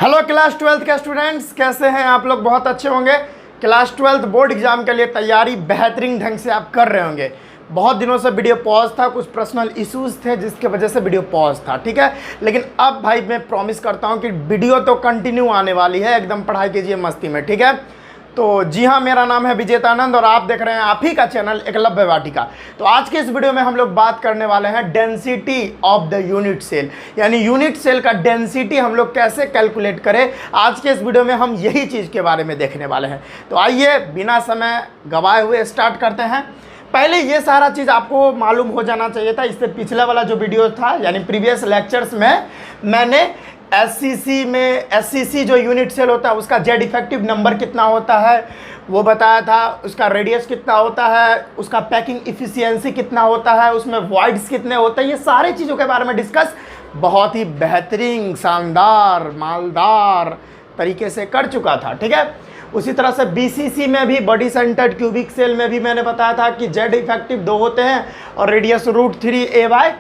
Hello class 12th के students, कैसे हैं आप लोग? बहुत अच्छे होंगे। क्लास 12th बोर्ड एग्जाम के लिए तैयारी बेहतरीन ढंग से आप कर रहे होंगे। बहुत दिनों से वीडियो पॉज था, कुछ पर्सनल इश्यूज थे जिसके वजह से वीडियो पॉज था, ठीक है। लेकिन अब भाई मैं प्रॉमिस करता हूं कि वीडियो तो कंटिन्यू आने वाली है। एकदम पढ़ाई कीजिए मस्ती में, ठीक है। तो जी हाँ, मेरा नाम है विजेतानंद और आप देख रहे हैं आप ही का चैनल एकलव्य वाटिका। तो आज के इस वीडियो में हम लोग बात करने वाले हैं density of the unit cell, यानी यूनिट सेल का डेंसिटी हम लोग कैसे कैलकुलेट करें। आज के इस वीडियो में हम यही चीज़ के बारे में देखने वाले हैं। तो आइए बिना समय गवाए हुए स्टार्ट करते हैं। पहले ये सारा चीज़ आपको मालूम हो जाना चाहिए था। इससे पिछला वाला जो वीडियो था यानी प्रीवियस लेक्चर्स में मैंने एससीसी जो यूनिट सेल होता है उसका जेड इफेक्टिव नंबर कितना होता है वो बताया था, उसका रेडियस कितना होता है, उसका पैकिंग इफिशियंसी कितना होता है, उसमें वॉइड्स कितने होते हैं, ये सारी चीज़ों के बारे में डिस्कस बहुत ही बेहतरीन, शानदार, मालदार तरीके से कर चुका था, ठीक है। उसी तरह से बीसीसी में भी, बॉडी सेंटर्ड क्यूबिक सेल में भी मैंने बताया था कि जेड इफेक्टिव 2 होते हैं और रेडियस √3a/2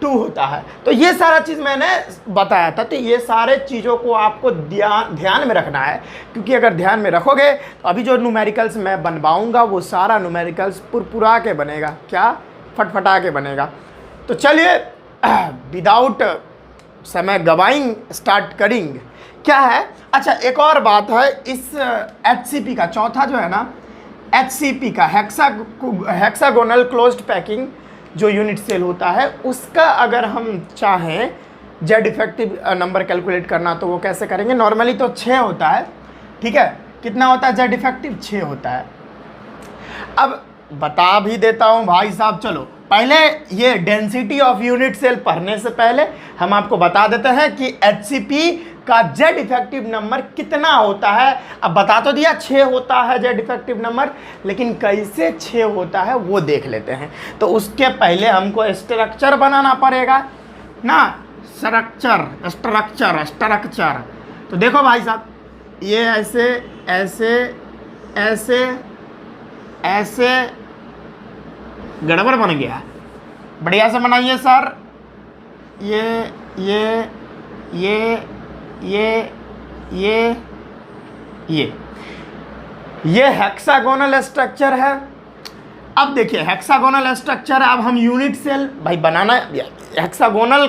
होता है। तो ये सारा चीज़ मैंने बताया था। तो ये सारे चीज़ों को आपको ध्यान में रखना है, क्योंकि अगर ध्यान में रखोगे तो अभी जो न्यूमेरिकल्स मैं बनवाऊंगा वो सारा न्यूमेरिकल्स पुरपुरा के बनेगा, क्या फटफटा के बनेगा। तो चलिए विदाउट समय गवाइंग स्टार्ट करेंगे। क्या है, अच्छा एक और बात है, इस HCP का चौथा जो है ना, HCP का हेक्सागोनल क्लोज्ड पैकिंग जो यूनिट सेल होता है उसका अगर हम चाहें जेड इफेक्टिव नंबर कैलकुलेट करना तो वो कैसे करेंगे। नॉर्मली तो 6 होता है, ठीक है। कितना होता है जेड इफेक्टिव? 6 होता है। अब बता भी देता हूँ भाई साहब, चलो पहले ये डेंसिटी ऑफ यूनिट सेल पढ़ने से पहले हम आपको बता देते हैं कि HCP का जेड इफेक्टिव नंबर कितना होता है। अब बता तो दिया 6 होता है जेड इफेक्टिव नंबर, लेकिन कैसे 6 होता है वो देख लेते हैं। तो उसके पहले हमको स्ट्रक्चर बनाना पड़ेगा ना, स्ट्रक्चर। तो देखो भाई साहब, ये ऐसे ऐसे ऐसे ऐसे गड़बड़ बन गया। बढ़िया से बनाइए सर। ये हेक्सागोनल स्ट्रक्चर है। अब देखिए हेक्सागोनल स्ट्रक्चर है। अब हम यूनिट सेल भाई बनाना, हेक्सागोनल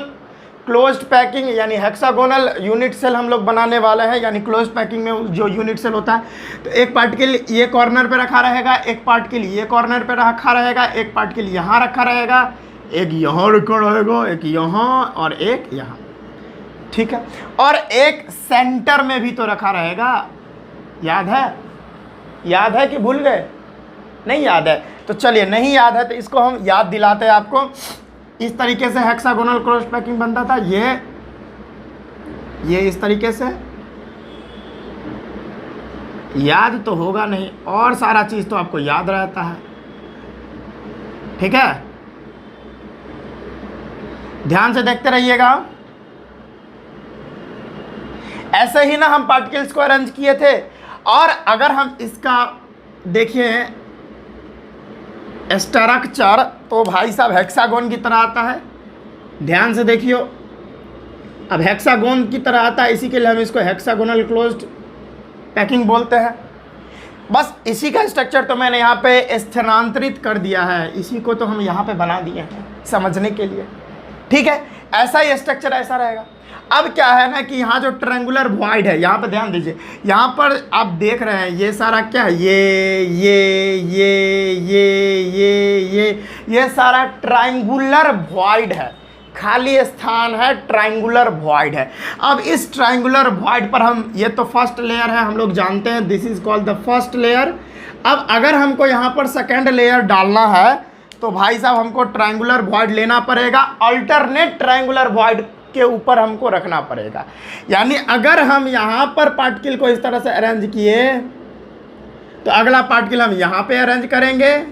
क्लोज्ड पैकिंग यानी हेक्सागोनल यूनिट सेल हम लोग बनाने वाले हैं। यानी क्लोज्ड पैकिंग में जो यूनिट सेल होता है तो एक पार्ट के लिए ये कॉर्नर पे रखा रहेगा, एक पार्ट के लिए ये कॉर्नर पे रखा रहेगा, एक पार्ट के लिए यहाँ रखा रहेगा, एक यहाँ रखा रहेगा, एक यहाँ और एक यहाँ, ठीक है। और एक सेंटर में भी तो रखा रहेगा। याद है कि भूल गए? नहीं याद है तो चलिए, नहीं याद है तो इसको हम याद दिलाते हैं आपको। इस तरीके से हेक्सागोनल क्रॉस पैकिंग बनता था। ये इस तरीके से याद तो होगा नहीं, और सारा चीज तो आपको याद रहता है, ठीक है। ध्यान से देखते रहिएगा। ऐसे ही ना हम पार्टिकल्स को अरेंज किए थे। और अगर हम इसका देखिए स्ट्रक्चर तो भाई साहब हेक्सागोन की तरह आता है। ध्यान से देखियो, अब हेक्सागोन की तरह आता है, इसी के लिए हम इसको हेक्सागोनल क्लोज्ड पैकिंग बोलते हैं। बस इसी का स्ट्रक्चर तो मैंने यहाँ पे स्थानांतरित कर दिया है, इसी को तो हम यहाँ पे बना दिए हैं समझने के लिए, ठीक है। ऐसा ही स्ट्रक्चर ऐसा रहेगा। अब क्या है ना कि यहाँ जो ट्रायंगुलर वॉइड है, यहाँ पे ध्यान दीजिए, यहाँ पर आप देख रहे हैं ये सारा क्या है, ये सारा ट्रायंगुलर वॉइड है, खाली स्थान है, ट्रायंगुलर वॉइड है। अब इस ट्रायंगुलर वॉइड पर हम, ये तो फर्स्ट लेयर है, हम लोग जानते हैं, this is called the first layer. अब अगर हमको यहाँ पर सेकेंड लेयर डालना है तो भाई साहब हमको ट्रायंगुलर वॉइड लेना पड़ेगा, अल्टरनेट ट्रायंगुलर वॉइड के ऊपर हमको रखना पड़ेगा। यानी अगर हम यहाँ पर पार्टिकल को इस तरह से अरेंज किए तो अगला पार्टिकल हम यहाँ पे अरेंज करेंगे,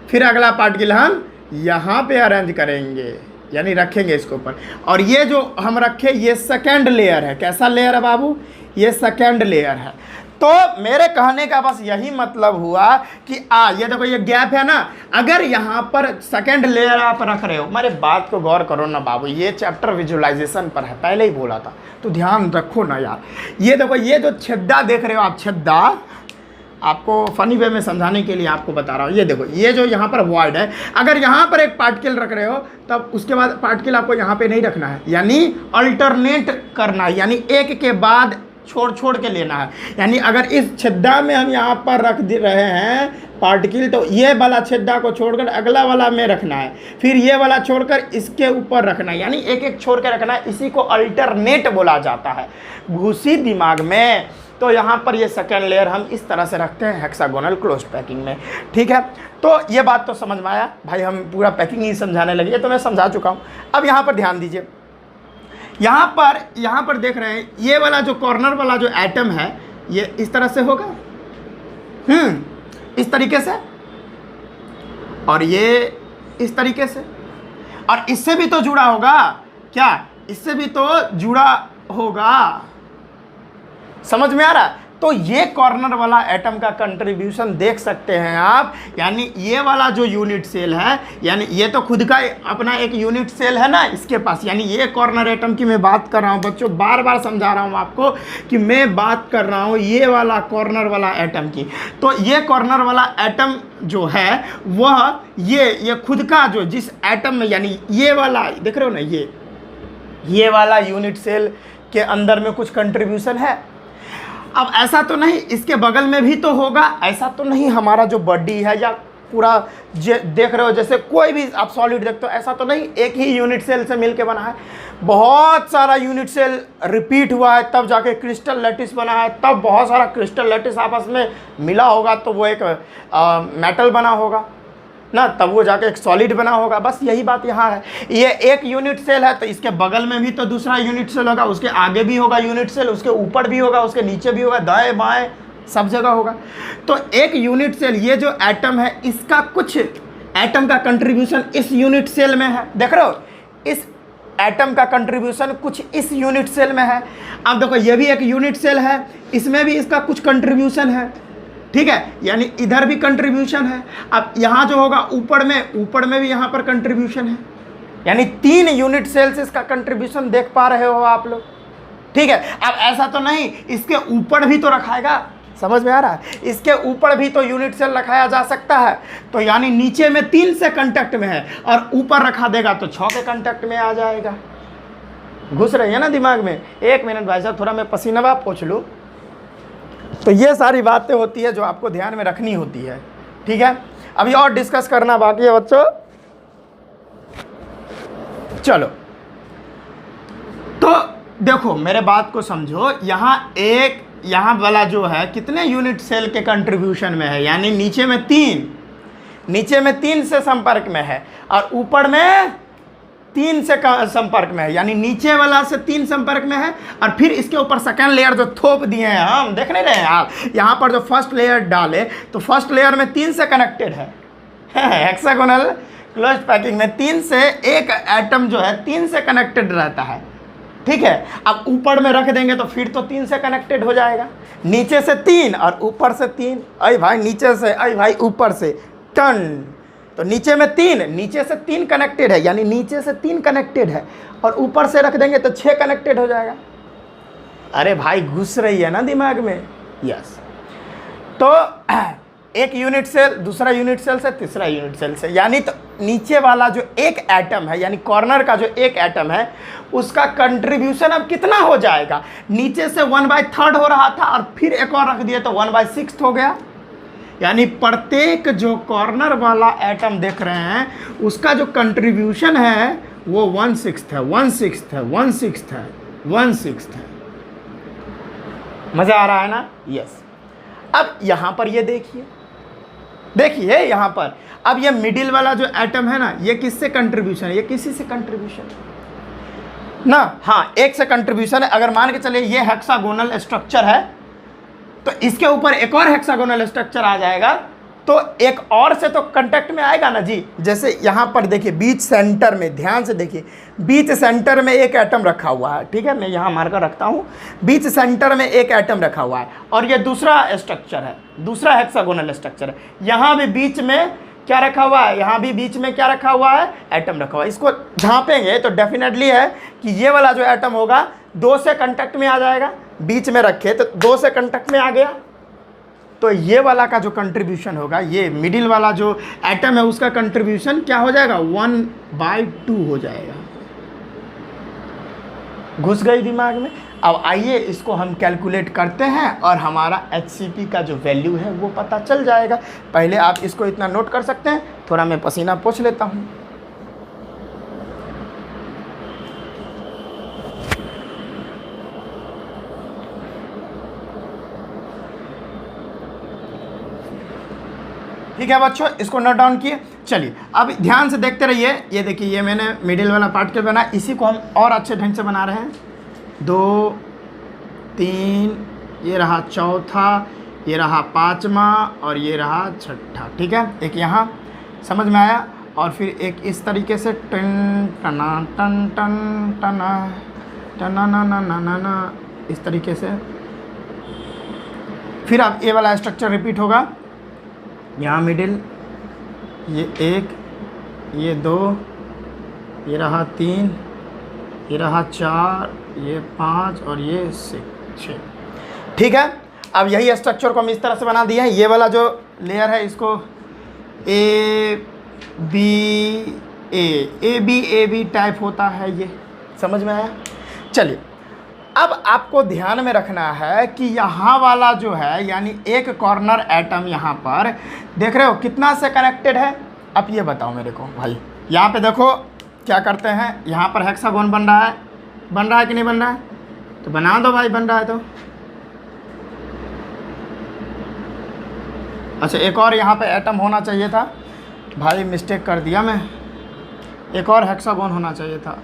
फिर अगला पार्टिकल हम यहाँ पे अरेंज करेंगे, यानी रखेंगे इसके ऊपर। और ये जो हम रखे ये सेकेंड लेयर है। कैसा लेयर है बाबू? ये सेकेंड लेयर है। तो मेरे कहने का बस यही मतलब हुआ कि ये देखो ये गैप है ना, अगर यहाँ पर सेकंड लेयर आप रख रहे हो, मेरे बात को गौर करो ना बाबू, ये चैप्टर विजुअलाइजेशन पर है, पहले ही बोला था, तो ध्यान रखो ना यार। ये देखो ये जो छेदा देख रहे हो आप, छेदा आपको फनी वे में समझाने के लिए आपको बता रहा हूँ। ये देखो ये जो यहाँ पर वॉइड है, अगर यहाँ पर एक पार्टिकल रख रहे हो तब उसके बाद पार्टिकल आपको यहाँ पे नहीं रखना है, यानी अल्टरनेट करना है, यानी एक के बाद छोड़ छोड़ के लेना है। यानी अगर इस छेदा में हम यहाँ पर रख दे रहे हैं पार्टिकल, तो ये वाला छेदा को छोड़कर अगला वाला में रखना है, फिर ये वाला छोड़कर इसके ऊपर रखना है, यानी एक एक छोड़ के रखना है। इसी को अल्टरनेट बोला जाता है घुसी दिमाग में। तो यहाँ पर ये सेकेंड लेयर हम इस तरह से रखते हैं हेक्सागोनल क्लोज पैकिंग में, ठीक है। तो ये बात तो समझ में आया भाई, हम पूरा पैकिंग ही समझाने लगे, तो मैं समझा चुका हूँ। अब यहाँ पर ध्यान दीजिए, यहाँ पर देख रहे हैं ये वाला जो कॉर्नर वाला जो एटम है, ये इस तरह से होगा, इस तरीके से, और ये इस तरीके से, और इससे भी तो जुड़ा होगा क्या, इससे भी तो जुड़ा होगा, समझ में आ रहा है। तो ये कॉर्नर वाला एटम का कंट्रीब्यूशन देख सकते हैं आप, यानी ये वाला जो यूनिट सेल है, यानी ये तो खुद का अपना एक यूनिट सेल है ना इसके पास, यानी ये कॉर्नर एटम की मैं बात कर रहा हूँ बच्चों, बार बार समझा रहा हूँ आपको कि मैं बात कर रहा हूँ ये वाला कॉर्नर वाला एटम की। तो ये कॉर्नर वाला एटम जो है वह ये खुद का जो जिस एटम में, यानी ये वाला देख रहे हो ना, ये वाला यूनिट सेल के अंदर में कुछ कंट्रीब्यूशन है। अब ऐसा तो नहीं इसके बगल में भी तो होगा, ऐसा तो नहीं हमारा जो बॉडी है या पूरा देख रहे हो जैसे कोई भी आप सॉलिड देखते हो, ऐसा तो नहीं एक ही यूनिट सेल से मिलके बना है, बहुत सारा यूनिट सेल रिपीट हुआ है तब जाके क्रिस्टल लैटिस बना है, तब बहुत सारा क्रिस्टल लैटिस आपस में मिला होगा तो वो एक मेटल बना होगा ना, तब वो जाके एक सॉलिड बना होगा। बस यही बात यहाँ है, ये एक यूनिट सेल है तो इसके बगल में भी तो दूसरा यूनिट सेल होगा, उसके आगे भी होगा यूनिट सेल, उसके ऊपर भी होगा, उसके नीचे भी होगा, दाएं बाएं सब जगह होगा। तो एक यूनिट सेल, ये जो एटम है इसका कुछ एटम का कंट्रीब्यूशन इस यूनिट सेल में है, देख रहे हो, इस एटम का कंट्रीब्यूशन कुछ इस यूनिट सेल में है। अब देखो ये भी एक यूनिट सेल है, इसमें भी इसका कुछ कंट्रीब्यूशन है, ठीक है, यानी इधर भी कंट्रीब्यूशन है। अब यहाँ जो होगा ऊपर में भी यहाँ पर कंट्रीब्यूशन है, यानी 3 यूनिट सेल से इसका कंट्रीब्यूशन देख पा रहे हो आप लोग, ठीक है। अब ऐसा तो नहीं इसके ऊपर भी तो रखाएगा, समझ में आ रहा है, इसके ऊपर भी तो यूनिट सेल रखाया जा सकता है, तो यानी नीचे में 3 से कांटेक्ट में है और ऊपर रखा देगा तो 6 के कांटेक्ट में आ जाएगा। घुस रही है ना दिमाग में। 1 मिनट भाई साहब, थोड़ा मैं पसीना पोंछ लूँ। तो ये सारी बातें होती है जो आपको ध्यान में रखनी होती है, ठीक है। अभी और डिस्कस करना बाकी है बच्चों, चलो। तो देखो मेरे बात को समझो, यहाँ वाला जो है कितने यूनिट सेल के कंट्रीब्यूशन में है, यानी नीचे में 3 से संपर्क में है और ऊपर में 3 से संपर्क में है, यानी नीचे वाला से 3 संपर्क में है और फिर इसके ऊपर सेकंड लेयर जो थोप दिए हैं हम, देख नहीं रहे हैं आप, यहाँ पर जो फर्स्ट लेयर डाले तो फर्स्ट लेयर में 3 से कनेक्टेड है हेक्सागोनल क्लोज पैकिंग में 3 से एक एटम जो है 3 से कनेक्टेड रहता है, ठीक है। अब ऊपर में रख देंगे तो फिर तो 3 से कनेक्टेड हो जाएगा, नीचे से 3 और ऊपर से 3, अरे भाई नीचे से, अरे भाई ऊपर से, टन, तो नीचे में 3, नीचे से 3 कनेक्टेड है, यानी नीचे से 3 कनेक्टेड है और ऊपर से रख देंगे तो 6 कनेक्टेड हो जाएगा। अरे भाई घुस रही है ना दिमाग में, यस। तो एक यूनिट सेल, दूसरा यूनिट सेल से तीसरा यूनिट सेल से, यानी तो नीचे वाला जो एक एटम है, यानी कॉर्नर का जो एक एटम है उसका कंट्रीब्यूशन अब कितना हो जाएगा, नीचे से 1/3 हो रहा था और फिर एक और रख दिया तो 1/6 हो गया, यानी प्रत्येक जो कॉर्नर वाला एटम देख रहे हैं उसका जो कंट्रीब्यूशन है वो 1/6 है, 1/6 है, 1/6 है, 1/6 है। मजा आ रहा है ना, यस। अब यहाँ पर ये देखिए यहाँ पर, अब ये मिडिल वाला जो एटम है ना, ये किससे कंट्रीब्यूशन है, ये किसी से कंट्रीब्यूशन ना, हाँ एक से कंट्रीब्यूशन है। अगर मान के चलिए ये हेक्सागोनल स्ट्रक्चर है तो इसके ऊपर एक और हेक्सागोनल स्ट्रक्चर आ जाएगा तो एक और से तो कांटेक्ट में आएगा ना जी। जैसे यहाँ पर देखिए बीच सेंटर में, ध्यान से देखिए, बीच सेंटर में एक एटम रखा हुआ है, ठीक है, मैं यहाँ मार्कर रखता हूँ, बीच सेंटर में एक एटम रखा हुआ है, और ये दूसरा स्ट्रक्चर है, दूसरा हेक्सागोनल स्ट्रक्चर है। यहाँ भी बीच में क्या रखा हुआ है, यहाँ भी बीच में क्या रखा हुआ है, एटम रखा हुआ है। इसको झाँपेंगे तो डेफिनेटली है कि ये वाला जो एटम होगा 2 से कांटेक्ट में आ जाएगा, बीच में रखे तो 2 से कांटेक्ट में आ गया, तो ये वाला का जो कंट्रीब्यूशन होगा, ये मिडिल वाला जो एटम है उसका कंट्रीब्यूशन क्या हो जाएगा, 1/2 हो जाएगा। घुस गई दिमाग में। अब आइए इसको हम कैलकुलेट करते हैं और हमारा HCP का जो वैल्यू है वो पता चल जाएगा। पहले आप इसको इतना नोट कर सकते हैं, थोड़ा मैं पसीना पोंछ लेता हूँ। ठीक है बच्चों, इसको नोट डाउन किए। चलिए अब ध्यान से देखते रहिए। ये देखिए, ये मैंने मिडिल वाला पार्टिकल बनाया, इसी को हम और अच्छे ढंग से बना रहे हैं। 2 3, ये रहा चौथा, ये रहा 5वां और ये रहा 6ठा। ठीक है, एक यहाँ समझ में आया, और फिर एक इस तरीके से टन टना टन टन टना टना ना ना ना ना ना, इस तरीके से। फिर अब ये वाला स्ट्रक्चर रिपीट होगा। यहाँ मिडिल, ये 1, ये 2, ये रहा 3, ये रहा 4, ये 5 और ये 6। ठीक है, अब यही स्ट्रक्चर को हम इस तरह से बना दिए हैं। ये वाला जो लेयर है इसको ए बी टाइप होता है, ये समझ में आया। चलिए अब आपको ध्यान में रखना है कि यहाँ वाला जो है, यानी एक कॉर्नर एटम यहाँ पर देख रहे हो कितना से कनेक्टेड है। अब ये बताओ मेरे को भाई, यहाँ पे देखो क्या करते हैं, यहाँ पर हेक्सागोन बन रहा है कि नहीं बन रहा है, तो बना दो भाई, बन रहा है तो। अच्छा, एक और यहाँ पे एटम होना चाहिए था भाई, मिस्टेक कर दिया मैं, एक और हेक्सागोन होना चाहिए था,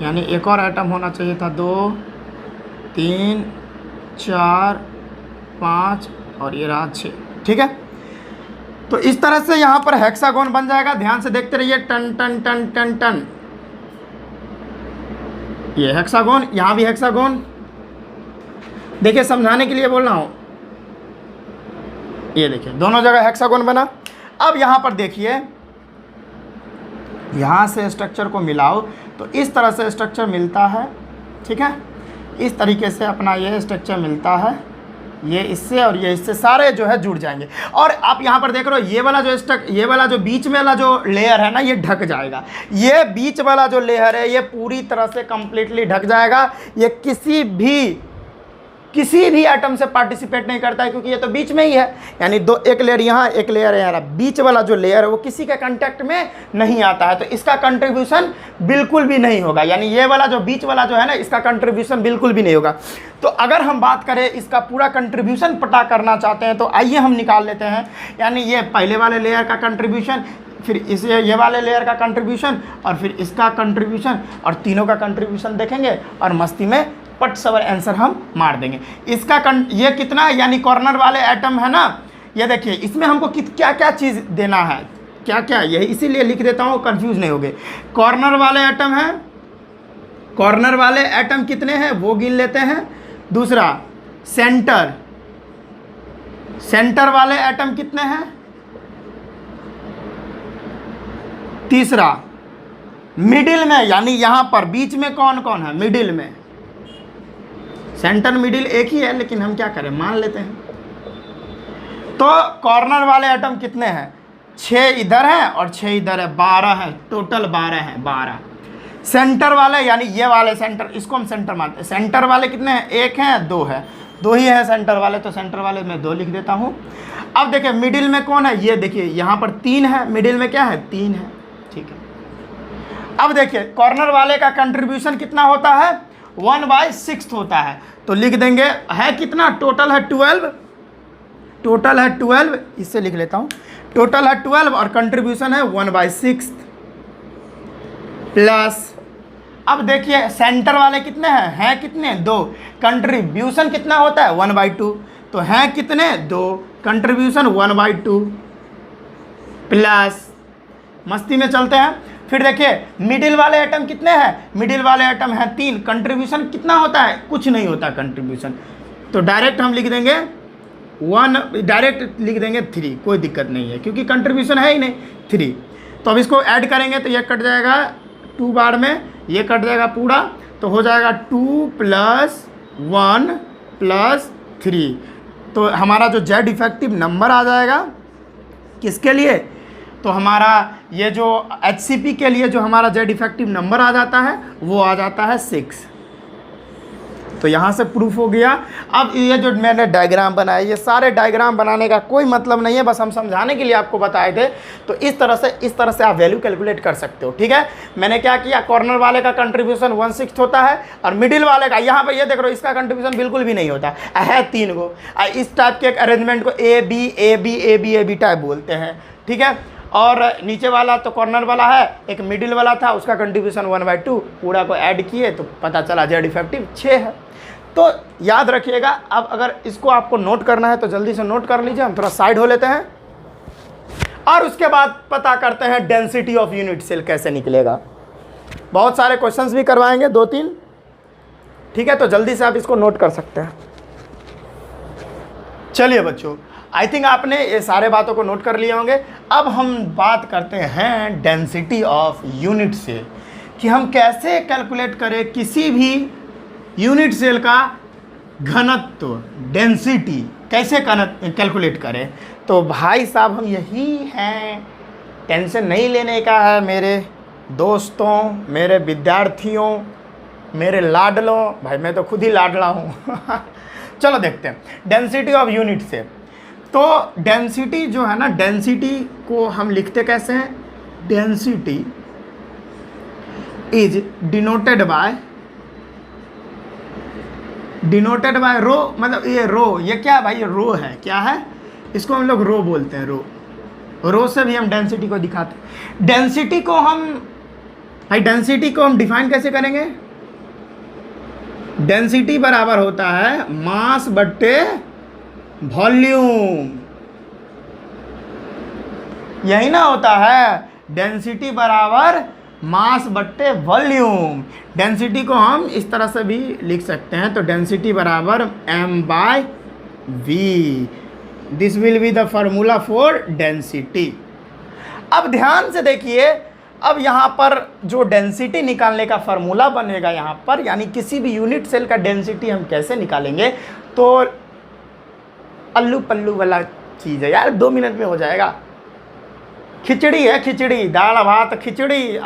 यानी एक और एटम होना चाहिए था। 2 3 4 5 और ये रहा 6। ठीक है, तो इस तरह से यहाँ पर हेक्सागोन बन जाएगा। ध्यान से देखते रहिए, टन टन टन टन टन, ये हेक्सागोन, यहाँ भी हेक्सागोन। देखिए समझाने के लिए बोल रहा हूँ, ये देखिए दोनों जगह हेक्सागोन बना। अब यहाँ पर देखिए, यहाँ से स्ट्रक्चर को मिलाओ तो इस तरह से स्ट्रक्चर मिलता है। ठीक है, इस तरीके से अपना ये स्ट्रक्चर मिलता है, ये इससे और ये इससे सारे जो है जुड़ जाएंगे। और आप यहाँ पर देख रहे हो, ये वाला जो बीच में वाला जो लेयर है ना, ये ढक जाएगा। ये बीच वाला जो लेयर है ये पूरी तरह से कंप्लीटली ढक जाएगा। ये किसी भी एटम से पार्टिसिपेट नहीं करता है, क्योंकि ये तो बीच में ही है। यानी एक लेयर यहाँ, एक लेयर यहाँ, बीच वाला जो लेयर है वो किसी के कांटेक्ट में नहीं आता है, तो इसका कंट्रीब्यूशन बिल्कुल भी नहीं होगा। यानी ये वाला जो बीच वाला जो है ना, इसका कंट्रीब्यूशन बिल्कुल भी नहीं होगा। तो अगर हम बात करें इसका पूरा कंट्रीब्यूशन पता करना चाहते हैं, तो आइए हम निकाल लेते हैं। यानी ये पहले वाले लेयर का कंट्रीब्यूशन, फिर इसे ये वाले लेयर का कंट्रीब्यूशन, और फिर इसका कंट्रीब्यूशन, और तीनों का कंट्रीब्यूशन देखेंगे और मस्ती में पट सवर आंसर हम मार देंगे। इसका ये कितना है, यानी कॉर्नर वाले एटम है ना, ये देखिए इसमें हमको क्या क्या चीज़ देना है, क्या क्या, यही इसीलिए लिख देता हूँ, कंफ्यूज नहीं होगे। कॉर्नर वाले एटम हैं, कॉर्नर वाले एटम कितने हैं वो गिन लेते हैं। दूसरा सेंटर वाले एटम कितने हैं। तीसरा मिडिल में, यानी यहाँ पर बीच में कौन कौन है, मिडिल में, सेंटर मिडिल एक ही है, लेकिन हम क्या करें, मान लेते हैं। तो कॉर्नर वाले एटम कितने हैं, 6 इधर हैं और 6 इधर है, 12 है टोटल, 12 हैं, 12। सेंटर वाले, यानी ये वाले सेंटर, इसको हम सेंटर मानते हैं। सेंटर वाले कितने हैं, 1 हैं, 2 है, 2 ही हैं सेंटर वाले, तो सेंटर वाले मैं 2 लिख देता हूँ। अब देखिए मिडिल में कौन है, ये देखिए यहाँ पर 3 है, मिडिल में क्या है, 3 है। ठीक है, अब देखिए कॉर्नर वाले का कंट्रीब्यूशन कितना होता है, 1/6 होता है। तो लिख देंगे, है कितना, टोटल है 12, टोटल है 12, इससे लिख लेता हूँ, टोटल है 12 और कंट्रीब्यूशन है 1/6 प्लस। अब देखिए सेंटर वाले कितने हैं कितने, 2, कंट्रीब्यूशन कितना होता है 1/2, तो हैं कितने, 2, कंट्रीब्यूशन 1/2 प्लस, मस्ती में चलते हैं। फिर देखिए मिडिल वाले एटम कितने हैं, मिडिल वाले एटम हैं 3, कंट्रीब्यूशन कितना होता है, कुछ नहीं होता कंट्रीब्यूशन, तो डायरेक्ट हम लिख देंगे 1, डायरेक्ट लिख देंगे 3, कोई दिक्कत नहीं है क्योंकि कंट्रीब्यूशन है ही नहीं 3। तो अब इसको ऐड करेंगे तो ये कट जाएगा 2 बार में, ये कट जाएगा पूरा, तो हो जाएगा 2 + 1 + 3। तो हमारा जो जेड इफेक्टिव नंबर आ जाएगा किसके लिए, तो हमारा ये जो HCP के लिए जो हमारा जेड इफेक्टिव नंबर आ जाता है वो आ जाता है 6। तो यहाँ से प्रूफ हो गया। अब ये जो मैंने डायग्राम बनाया, ये सारे डायग्राम बनाने का कोई मतलब नहीं है, बस हम समझाने के लिए आपको बताए थे। तो इस तरह से आप वैल्यू कैलकुलेट कर सकते हो, ठीक है। मैंने क्या किया, कॉर्नर वाले का कंट्रीब्यूशन 1/6 होता है और मिडिल वाले का, यहाँ पे ये देख रहे हो, इसका कंट्रीब्यूशन बिल्कुल भी नहीं होता है 3 गो। इस टाइप के एक अरेंजमेंट को AB टाइप बोलते हैं, ठीक है। और नीचे वाला तो कॉर्नर वाला है, एक मिडिल वाला था, उसका कंट्रीब्यूशन 1/2, पूरा को ऐड किए तो पता चला जेड इफेक्टिव 6 है। तो याद रखिएगा। अब अगर इसको आपको नोट करना है तो जल्दी से नोट कर लीजिए, हम थोड़ा साइड हो लेते हैं और उसके बाद पता करते हैं डेंसिटी ऑफ यूनिट सेल कैसे निकलेगा। बहुत सारे क्वेश्चंस भी करवाएंगे 2-3, ठीक है, तो जल्दी से आप इसको नोट कर सकते हैं। चलिए बच्चों, आई थिंक आपने ये सारे बातों को नोट कर लिए होंगे। अब हम बात करते हैं डेंसिटी ऑफ यूनिट सेल, कि हम कैसे कैलकुलेट करें किसी भी यूनिट सेल का घनत्व, डेंसिटी कैसे कैलकुलेट करें। तो भाई साहब हम यही हैं, टेंशन नहीं लेने का है मेरे दोस्तों, मेरे विद्यार्थियों, मेरे लाडलों। भाई मैं तो खुद ही लाडला हूँ चलो देखते हैं डेंसिटी ऑफ यूनिट सेल। तो डेंसिटी जो है ना, डेंसिटी को हम लिखते कैसे हैं, डेंसिटी इज डिनोटेड बाय रो, मतलब ये रो, ये क्या भाई, ये रो है, क्या है, इसको हम लोग रो बोलते हैं। रो से भी हम डेंसिटी को दिखाते हैं। डेंसिटी को हम डिफाइन कैसे करेंगे, डेंसिटी बराबर होता है मास बट्टे वॉल्यूम, यही ना होता है, डेंसिटी बराबर मास बट्टे वॉल्यूम। डेंसिटी को हम इस तरह से भी लिख सकते हैं, तो डेंसिटी बराबर m/v, this will be the formula for density. अब ध्यान से देखिए, अब यहाँ पर जो डेंसिटी निकालने का फॉर्मूला बनेगा यहाँ पर, यानी किसी भी यूनिट सेल का डेंसिटी हम कैसे निकालेंगे, तो अल्लू पल्लू वाला चीज़ है यार, 2 मिनट में हो जाएगा। खिचड़ी है, खिचड़ी, दाल भात खिचड़ी,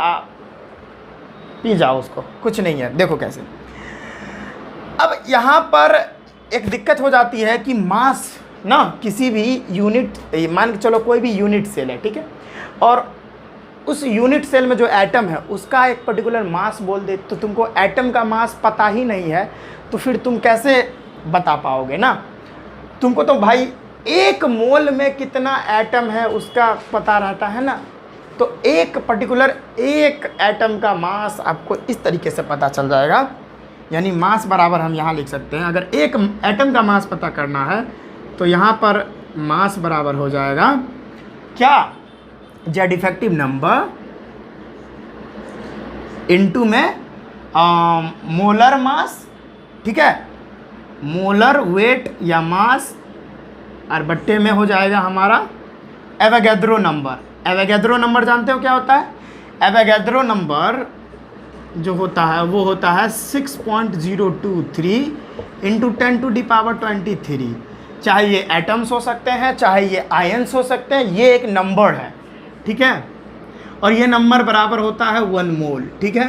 पी जाओ उसको, कुछ नहीं है। देखो कैसे, अब यहाँ पर एक दिक्कत हो जाती है कि मास ना, किसी भी यूनिट, मान के चलो कोई भी यूनिट सेल है, ठीक है, और उस यूनिट सेल में जो एटम है उसका एक पर्टिकुलर मास बोल दे, तो तुमको एटम का मास पता ही नहीं है, तो फिर तुम कैसे बता पाओगे ना। तुमको तो भाई 1 मोल में कितना एटम है उसका पता रहता है ना, तो एक पर्टिकुलर एक एटम का मास आपको इस तरीके से पता चल जाएगा। यानी मास बराबर हम यहाँ लिख सकते हैं, अगर एक एटम का मास पता करना है तो यहाँ पर मास बराबर हो जाएगा क्या, जेड इफेक्टिव नंबर इनटू में मोलर मास, ठीक है, मोलर वेट या मास, और बट्टे में हो जाएगा हमारा एवोगैड्रो नंबर। एवोगैड्रो नंबर जानते हो क्या होता है, एवोगैड्रो नंबर जो होता है वो होता है 6.023 इंटू 10⁻23। चाहे ये एटम्स हो सकते हैं, चाहे ये आयंस हो सकते हैं, ये एक नंबर है, ठीक है, और ये नंबर बराबर होता है 1 मोल, ठीक है।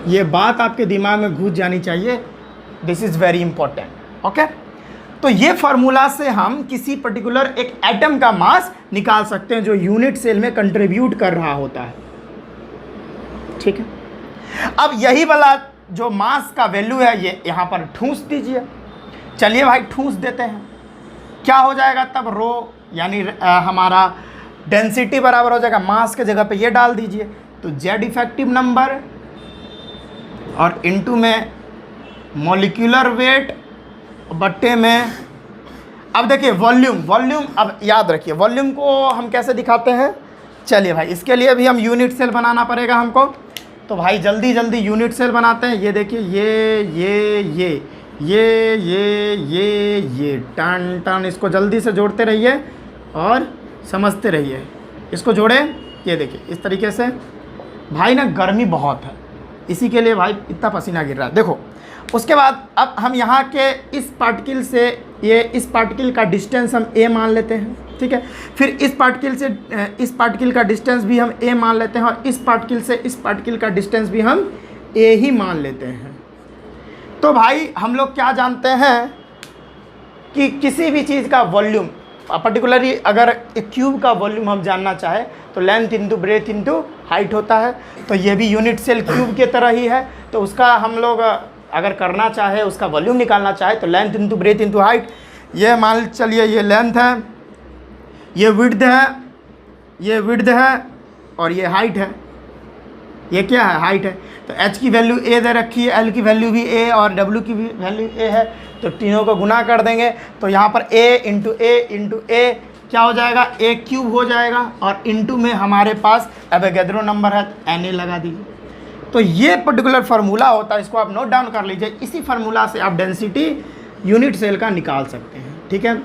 ये बात आपके दिमाग में घुस जानी चाहिए, this is very important, okay. तो ये फार्मूला से हम किसी पर्टिकुलर एक एटम का मास निकाल सकते हैं जो यूनिट सेल में कंट्रीब्यूट कर रहा होता है, ठीक है। अब यही वाला जो मास का वैल्यू है ये यहाँ पर ठूंस दीजिए। चलिए भाई ठूंस देते हैं, क्या हो जाएगा तब, रो यानी हमारा डेंसिटी बराबर हो जाएगा मास के जगह पे ये डाल दीजिए, तो जेड इफेक्टिव नंबर और इनटू में मॉलिक्यूलर वेट बट्टे में, अब देखिए वॉल्यूम अब याद रखिए वॉल्यूम को हम कैसे दिखाते हैं। चलिए भाई इसके लिए भी हम यूनिट सेल बनाना पड़ेगा हमको। तो भाई जल्दी जल्दी यूनिट सेल बनाते हैं। ये देखिए ये टन टन, इसको जल्दी से जोड़ते रहिए और समझते रहिए। इसको जोड़े, ये देखिए इस तरीके से। भाई ना गर्मी बहुत है, इसी के लिए भाई इतना पसीना गिर रहा है। देखो उसके बाद अब हम यहाँ के इस पार्टिकल से इस पार्टिकल का डिस्टेंस हम a मान लेते हैं, ठीक है। फिर इस पार्टिकल से इस पार्टिकल का डिस्टेंस भी हम a मान लेते हैं, और इस पार्टिकल से इस पार्टिकल का डिस्टेंस भी हम a ही मान लेते हैं। तो भाई हम लोग क्या जानते हैं कि किसी भी चीज़ का वॉल्यूम, पर्टिकुलरली अगर एक क्यूब का वॉल्यूम हम जानना चाहें तो length into breadth into height होता है। तो ये भी यूनिट सेल क्यूब के तरह ही है। तो उसका हम लोग अगर करना चाहे, उसका वॉल्यूम निकालना चाहे तो length into breadth into height. ये मान चलिए ये लेंथ है, ये विड्थ है और ये हाइट है। ये क्या है? हाइट है। तो h की वैल्यू a दे रखी है, l की वैल्यू भी a और w की भी वैल्यू a है। तो तीनों को गुना कर देंगे तो यहाँ पर a इंटू a क्या हो जाएगा? a क्यूब हो जाएगा, और इंटू में हमारे पास एवोगैड्रो नंबर है na लगा दीजिए। तो ये पर्टिकुलर फार्मूला होता है, इसको आप नोट डाउन कर लीजिए। इसी फार्मूला से आप डेंसिटी यूनिट सेल का निकाल सकते हैं, ठीक है।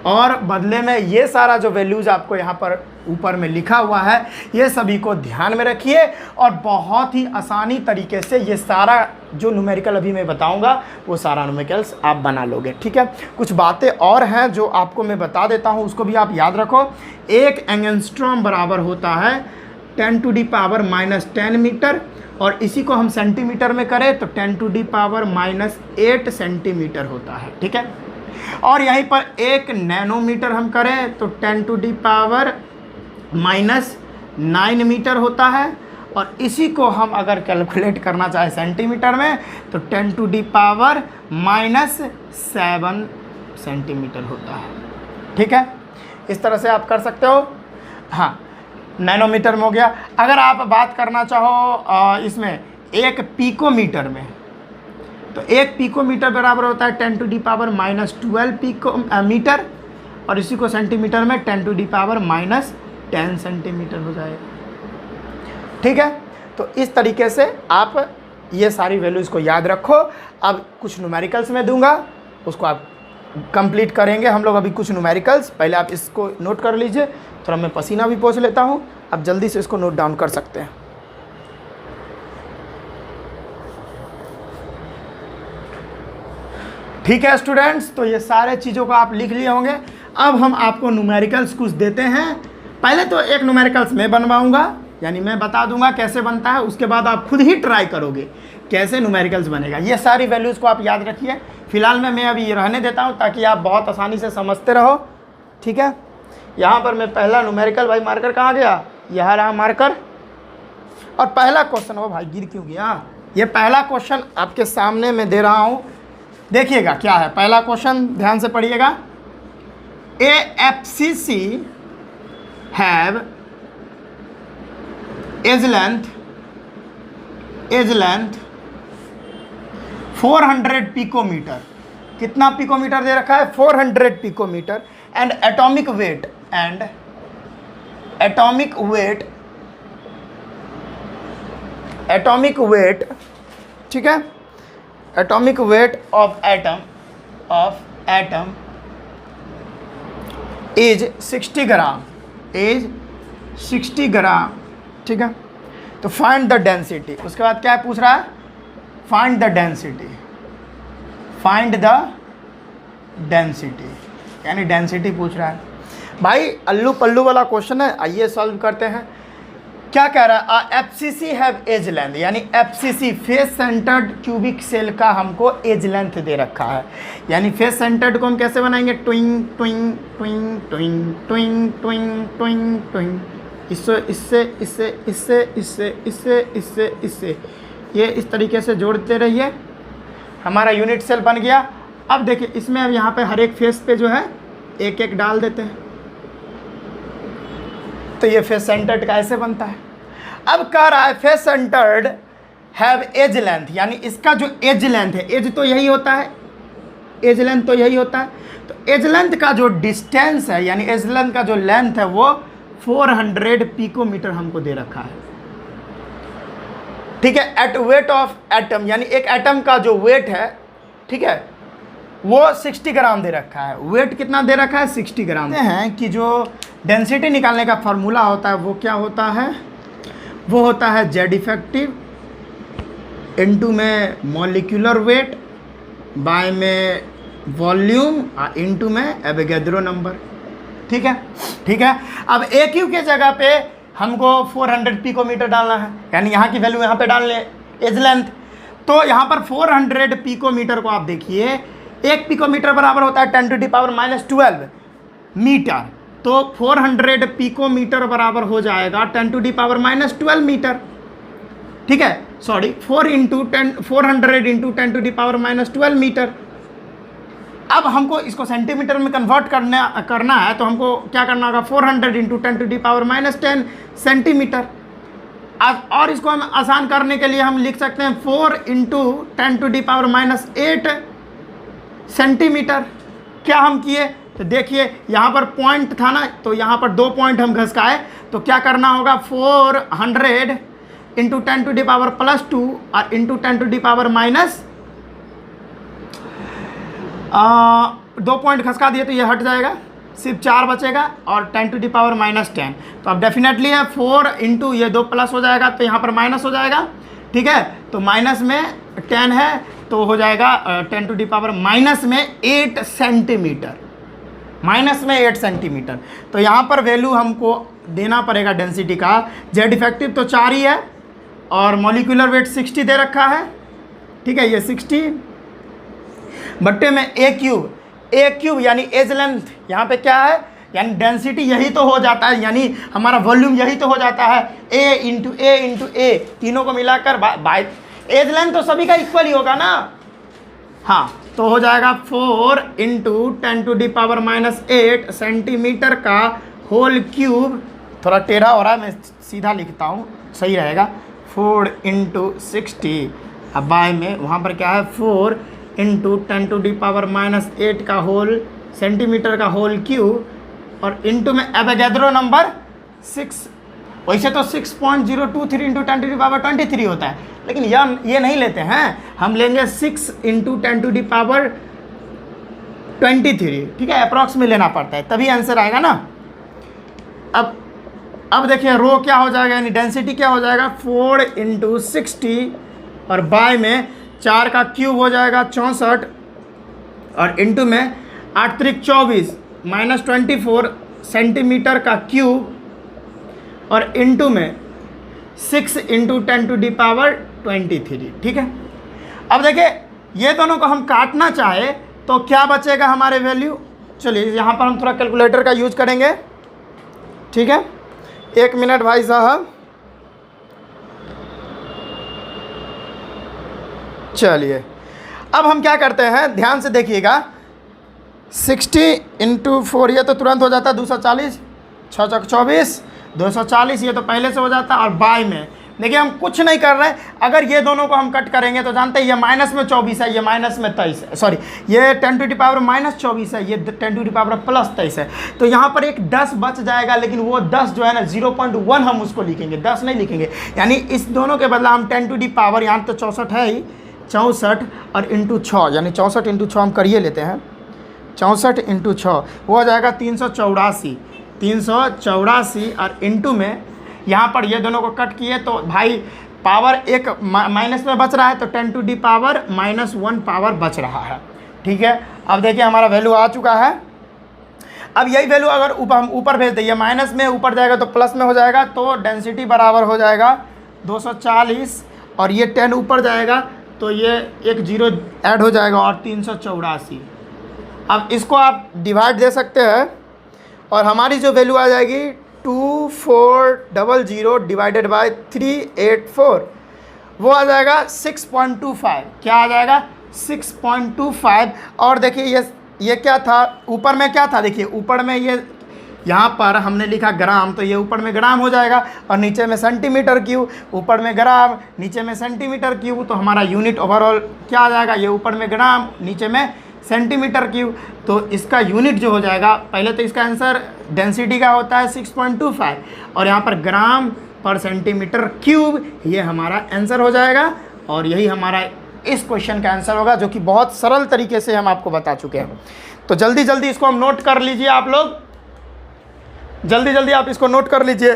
और बदले में ये सारा जो वैल्यूज़ आपको यहाँ पर ऊपर में लिखा हुआ है, ये सभी को ध्यान में रखिए और बहुत ही आसानी तरीके से ये सारा जो न्यूमेरिकल अभी मैं बताऊंगा वो सारा न्यूमेरिकल्स आप बना लोगे, ठीक है। कुछ बातें और हैं जो आपको मैं बता देता हूँ, उसको भी आप याद रखो। एक एंगस्ट्रॉम बराबर होता है 10⁻⁻10 मीटर, और इसी को हम सेंटीमीटर में करें तो 10⁻⁻8 सेंटीमीटर होता है, ठीक है। और यहीं पर 1 नैनोमीटर हम करें तो 10⁻⁹ मीटर होता है, और इसी को हम अगर कैलकुलेट करना चाहे सेंटीमीटर में तो 10⁻⁷ सेंटीमीटर होता है, ठीक है। इस तरह से आप कर सकते हो। हाँ, नैनोमीटर में हो गया। अगर आप बात करना चाहो इसमें 1 पिकोमीटर में, तो 1 पिकोमीटर बराबर होता है 10⁻⁻12 पिकोमीटर, और इसी को सेंटीमीटर में 10⁻⁻10 सेंटीमीटर हो जाएगा, ठीक है। तो इस तरीके से आप ये सारी वैल्यूज़ को याद रखो। अब कुछ न्यूमेरिकल्स में दूंगा, उसको आप कंप्लीट करेंगे हम लोग। अभी कुछ न्यूमेरिकल्स, पहले आप इसको नोट कर लीजिए। थोड़ा मैं पसीना भी पोंछ लेता हूँ, आप जल्दी से इसको नोट डाउन कर सकते हैं। ठीक है स्टूडेंट्स, तो ये सारे चीज़ों को आप लिख लिए होंगे। अब हम आपको न्यूमेरिकल्स कुछ देते हैं। पहले तो एक न्यूमेरिकल्स मैं बनवाऊंगा, यानी मैं बता दूंगा कैसे बनता है, उसके बाद आप खुद ही ट्राई करोगे कैसे न्यूमेरिकल्स बनेगा। ये सारी वैल्यूज़ को आप याद रखिए। फिलहाल मैं अभी ये रहने देता हूँ ताकि आप बहुत आसानी से समझते रहो, ठीक है। यहाँ पर मैं पहला न्यूमेरिकल, भाई मार्कर कहाँ गया? यह रहा मार्कर। और पहला क्वेश्चन, हो भाई गिर क्यों गया? ये पहला क्वेश्चन आपके सामने मैं दे रहा हूँ, देखिएगा क्या है पहला क्वेश्चन, ध्यान से पढ़िएगा। A FCC have edge length 400 picometer. कितना पिकोमीटर दे रखा है? 400 पिकोमीटर। एंड एटॉमिक वेट, ठीक है। Atomic weight of atom is 60 gram, ठीक है। तो फाइंड द डेंसिटी। उसके बाद क्या पूछ रहा है? फाइंड द डेंसिटी, यानी डेंसिटी पूछ रहा है। भाई अल्लू पल्लू वाला क्वेश्चन है, आइए सॉल्व करते हैं। क्या कह रहा है? FCC हैव एज लेंथ, यानी FCC face centred cubic cell का हमको एज लेंथ दे रखा है। यानी फेस सेंटर्ड को हम कैसे बनाएंगे? ट्विंग ट्विंग ट्विंग ट्विंग ट्विंग ट्विंग ट्विंग ट्विंग, इससे ये इस तरीके से जोड़ते रहिए। हमारा यूनिट सेल बन गया। अब देखिए इसमें अब यहाँ पे हर एक फेस पे जो है एक एक डाल देते हैं, तो ये फेस सेंटर्ड का ऐसे बनता है। अब कह रहा है face centred have edge length, यानी इसका जो एज लेंथ है, एज तो यही होता है, एज लेंथ तो यही होता है। तो एज लेंथ का जो डिस्टेंस है यानी एज लेंथ का जो लेंथ है वो 400 पिकोमीटर हमको दे रखा है। ठीक है, एट वेट ऑफ एटम यानी एक एटम का जो वेट है, ठीक है, वो 60 ग्राम दे रखा है। वेट कितना दे रखा है? 60 ग्राम। हैं कि जो डेंसिटी निकालने का फार्मूला होता है वो क्या होता है? वो होता है जेड इफेक्टिव इनटू में मॉलिक्यूलर वेट बाय में वॉल्यूम इनटू में एवोगैड्रो नंबर। ठीक है, ठीक है। अब ए क्यू के जगह पे हमको 400 पिकोमीटर डालना है, यानी यहाँ की वैल्यू यहाँ पे डाल लें एज लेंथ। तो यहाँ पर 400 पिकोमीटर को आप देखिए, एक पिकोमीटर बराबर होता है 10⁻⁻12 मीटर। तो 400 पिकोमीटर बराबर हो जाएगा 10⁻⁻12 मीटर। ठीक है, सॉरी 400 इंटू 10⁻⁻12 मीटर। अब हमको इसको सेंटीमीटर में कन्वर्ट करना है, तो हमको क्या करना होगा? 400 इंटू 10⁻10 सेंटीमीटर। अब और इसको हम आसान करने के लिए हम लिख सकते हैं 4 इंटू 10⁻8 सेंटीमीटर। क्या हम किए? तो देखिए यहाँ पर पॉइंट था ना, तो यहाँ पर 2 पॉइंट हम घसकाए। तो क्या करना होगा? 400 इंटू 10⁻+2 और इंटू 10⁻- 2 पॉइंट खसका दिए तो ये हट जाएगा, सिर्फ 4 बचेगा और 10⁻10। तो अब डेफिनेटली है 4 इंटू ये 2 प्लस हो जाएगा तो यहाँ पर माइनस हो जाएगा। ठीक है, तो माइनस में 10 है तो हो जाएगा 10⁻8 सेंटीमीटर, माइनस में 8 सेंटीमीटर। तो यहाँ पर वैल्यू हमको देना पड़ेगा डेंसिटी का। जेड इफेक्टिव तो 4 ही है और मॉलिक्यूलर वेट 60 दे रखा है। ठीक है, ये 60 बट्टे में ए क्यूब यानी एज लेंथ यहाँ पे क्या है, यानी डेंसिटी यही तो हो जाता है, यानी हमारा वॉल्यूम यही तो हो जाता है। ए इंटू ए तीनों को मिलाकर बाय एज लेंथ तो सभी का इक्वल ही होगा ना। हाँ, तो हो जाएगा 4 इंटू 10⁻8 सेंटीमीटर का होल क्यूब। थोड़ा टेढ़ा हो रहा है, मैं सीधा लिखता हूँ, सही रहेगा। 4 इंटू 60 अब बाय में वहाँ पर क्या है 4 इंटू 10⁻8 का होल सेंटीमीटर का होल क्यूब और इंटू में एवोगैड्रो नंबर 6। वैसे तो 6.023 इंटू 10⁻23 होता है, लेकिन ये नहीं लेते हैं, हम लेंगे 6 इंटू 10⁻23। ठीक है, अप्रॉक्स में लेना पड़ता है तभी आंसर आएगा ना। अब देखिए रो क्या हो जाएगा, यानी डेंसिटी क्या हो जाएगा 4 इंटू 60 और बाय में 4 का क्यूब हो जाएगा 64 और इंटू में 8 त्रिक 24 -24 सेंटीमीटर का क्यूब और इंटू में 6 इंटू 10⁻23। ठीक है, अब देखिए ये दोनों को हम काटना चाहे तो क्या बचेगा हमारे वैल्यू। चलिए यहाँ पर हम थोड़ा कैलकुलेटर का यूज करेंगे। ठीक है, 1 मिनट भाई साहब। चलिए अब हम क्या करते हैं, ध्यान से देखिएगा। 60 इंटू 4 ये तो तुरंत हो जाता है 240, 6 चौक 24, 240 ये तो पहले से हो जाता है। और बाय में देखिए हम कुछ नहीं कर रहे हैं, अगर ये दोनों को हम कट करेंगे तो जानते हैं ये माइनस में 24 है, ये माइनस में 23 है, सॉरी ये 10⁻−24 है, ये 10⁻+23 है। तो यहाँ पर एक 10 बच जाएगा, लेकिन वो 10 जो है ना 0.1 हम उसको लिखेंगे, 10 नहीं लिखेंगे। यानी इस दोनों के बदला हम 10⁻, यहाँ तो 64 है ही, 64 और इंटू 6, यानी 64 इंटू 6 हम करिए लेते हैं। 64 इंटू 6 वो हो जाएगा 384 और इंटू में यहाँ पर ये दोनों को कट किए तो भाई पावर एक माइनस में बच रहा है, तो 10⁻−1 पावर बच रहा है। ठीक है, अब देखिए हमारा वैल्यू आ चुका है। अब यही वैल्यू अगर हम ऊपर भेज दें, ये माइनस में ऊपर जाएगा तो प्लस में हो जाएगा, तो डेंसिटी बराबर हो जाएगा 240 और ये 10 ऊपर जाएगा तो ये एक 0 ऐड हो जाएगा और 384। अब इसको आप डिवाइड दे सकते हैं और हमारी जो वैल्यू आ जाएगी 2400 डिवाइडेड बाय 384, वो आ जाएगा 6.25। क्या आ जाएगा 6.25। और देखिए ये क्या था, ऊपर में क्या था, देखिए ऊपर में ये यहाँ पर हमने लिखा ग्राम, तो ये ऊपर में ग्राम हो जाएगा और नीचे में सेंटीमीटर क्यूब, ऊपर में ग्राम नीचे में सेंटीमीटर क्यूब, तो हमारा यूनिट ओवरऑल क्या आ जाएगा, ये ऊपर में ग्राम नीचे में सेंटीमीटर क्यूब। तो इसका यूनिट जो हो जाएगा, पहले तो इसका आंसर डेंसिटी का होता है 6.25 और यहाँ पर ग्राम पर सेंटीमीटर क्यूब, ये हमारा आंसर हो जाएगा और यही हमारा इस क्वेश्चन का आंसर होगा, जो कि बहुत सरल तरीके से हम आपको बता चुके हैं। तो जल्दी जल्दी इसको हम नोट कर लीजिए, आप लोग जल्दी जल्दी आप इसको नोट कर लीजिए।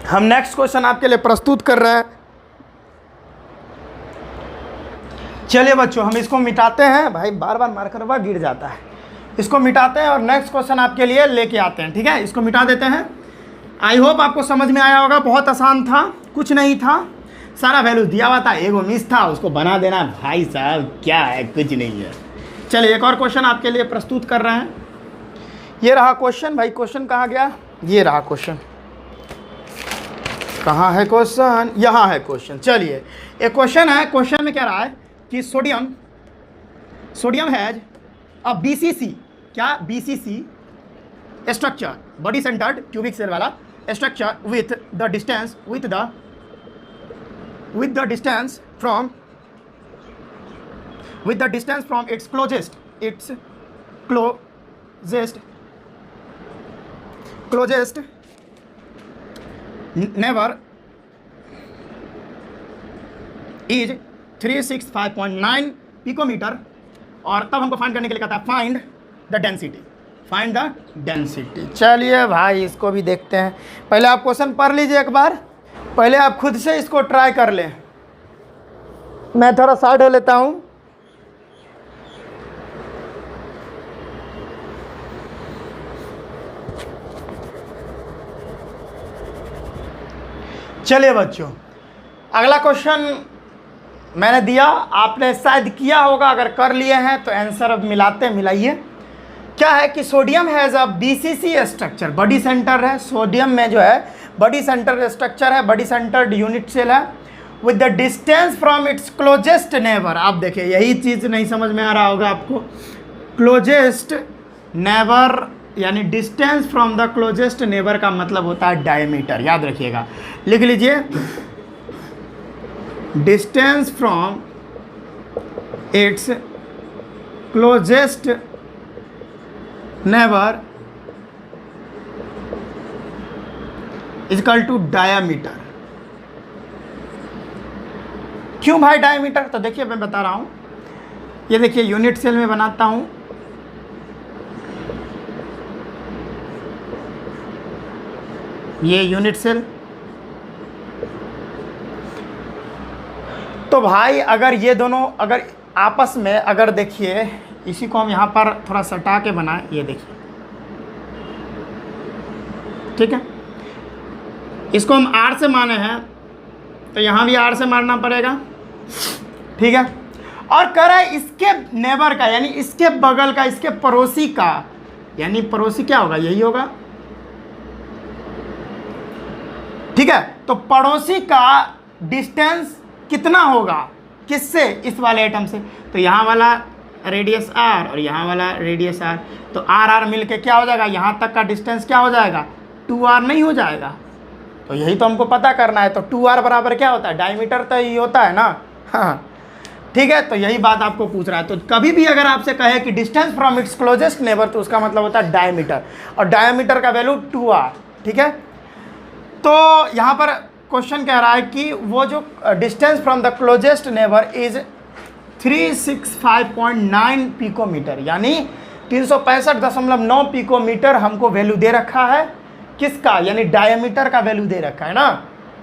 हम नेक्स्ट क्वेश्चन आपके लिए प्रस्तुत कर रहे हैं। चलिए बच्चों, हम इसको मिटाते हैं। भाई बार बार मार्कर वह गिर जाता है। इसको मिटाते हैं और नेक्स्ट क्वेश्चन आपके लिए लेके आते हैं। ठीक है, इसको मिटा देते हैं। आई होप आपको समझ में आया होगा। बहुत आसान था, कुछ नहीं था, सारा वैल्यू दिया हुआ था, एगो मिस था, उसको बना देना। भाई साहब क्या है, कुछ नहीं है। चलिए एक और क्वेश्चन आपके लिए प्रस्तुत कर रहे हैं। ये रहा क्वेश्चन। भाई क्वेश्चन कहाँ गया? ये रहा क्वेश्चन। कहाँ है क्वेश्चन? यहाँ है क्वेश्चन। चलिए एक क्वेश्चन है। क्वेश्चन में क्या रहा है कि सोडियम हैज अ BCC, क्या BCC structure, body centred cubic cell वाला structure with the distance from its closest neighbour is 365.9 picometre. और तब हमको फाइंड करने के लिए कहता है फाइंड द डेंसिटी। चलिए भाई इसको भी देखते हैं। पहले आप क्वेश्चन पढ़ लीजिए एक बार, पहले आप खुद से इसको ट्राई कर लें। मैं थोड़ा साइड हो लेता हूं। चलिए बच्चों, अगला क्वेश्चन मैंने दिया, आपने शायद किया होगा। अगर कर लिए हैं तो आंसर अब मिलाइए। क्या है कि sodium has a BCC structure, body centre है। सोडियम में जो है बॉडी सेंटर स्ट्रक्चर है, बॉडी सेंटर्ड यूनिट सेल है with the distance from its closest neighbour. आप देखिए यही चीज़ नहीं समझ में आ रहा होगा आपको। क्लोजेस्ट नेबर यानी distance from the closest neighbour का मतलब होता है डायमीटर। याद रखिएगा, लिख लीजिए। Distance from its closest neighbour equal to diameter. क्यों भाई डायमीटर? तो देखिए मैं बता रहा हूं। ये देखिए यूनिट सेल में बनाता हूं। ये यूनिट सेल। तो भाई अगर ये दोनों अगर आपस में अगर देखिए, इसी को हम यहाँ पर थोड़ा सटा के बनाएं। ये देखिए, ठीक है, इसको हम R से माने हैं तो यहाँ भी R से मारना पड़ेगा। ठीक है, और कह रहा है इसके नेबर का यानी इसके बगल का, इसके पड़ोसी का, यानी पड़ोसी क्या होगा? यही होगा। ठीक है, तो पड़ोसी का डिस्टेंस कितना होगा? किससे? इस वाले एटम से। तो यहाँ वाला रेडियस R और यहाँ वाला रेडियस R, तो R मिलके क्या हो जाएगा? यहाँ तक का डिस्टेंस क्या हो जाएगा? 2R नहीं हो जाएगा? तो यही तो हमको पता करना है। तो 2R बराबर क्या होता है? डायमीटर तो यही होता है ना। हाँ ठीक है, तो यही बात आपको पूछ रहा है। तो कभी भी अगर आपसे कहे कि distance from its closest neighbour, तो उसका मतलब होता है डायमीटर, और डायमीटर का वैल्यू 2R। ठीक है, तो यहाँ पर क्वेश्चन कह रहा है कि वो जो distance from the closest neighbour is 365.9 picometer, यानी 365.9 पिकोमीटर हमको वैल्यू दे रखा है। किसका? यानी डायमीटर का वैल्यू दे रखा है ना।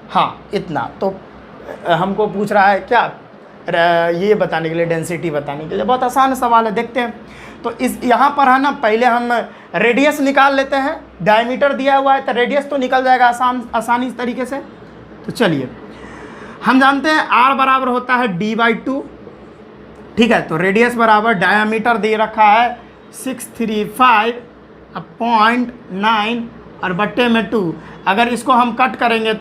हाँ इतना। तो हमको पूछ रहा है क्या? ये बताने के लिए, डेंसिटी बताने के लिए। बहुत आसान सवाल है, देखते हैं। तो इस यहाँ पर है ना, पहले हम रेडियस निकाल लेते हैं। डायमीटर दिया हुआ है तो रेडियस तो निकल जाएगा आसानी तरीके से। तो चलिए, हम जानते हैं R बराबर होता है D/2। ठीक है, तो रेडियस बराबर डायमीटर दे रखा है 635.9 और बट्टे में 2। अगर इसको हम कट करेंगे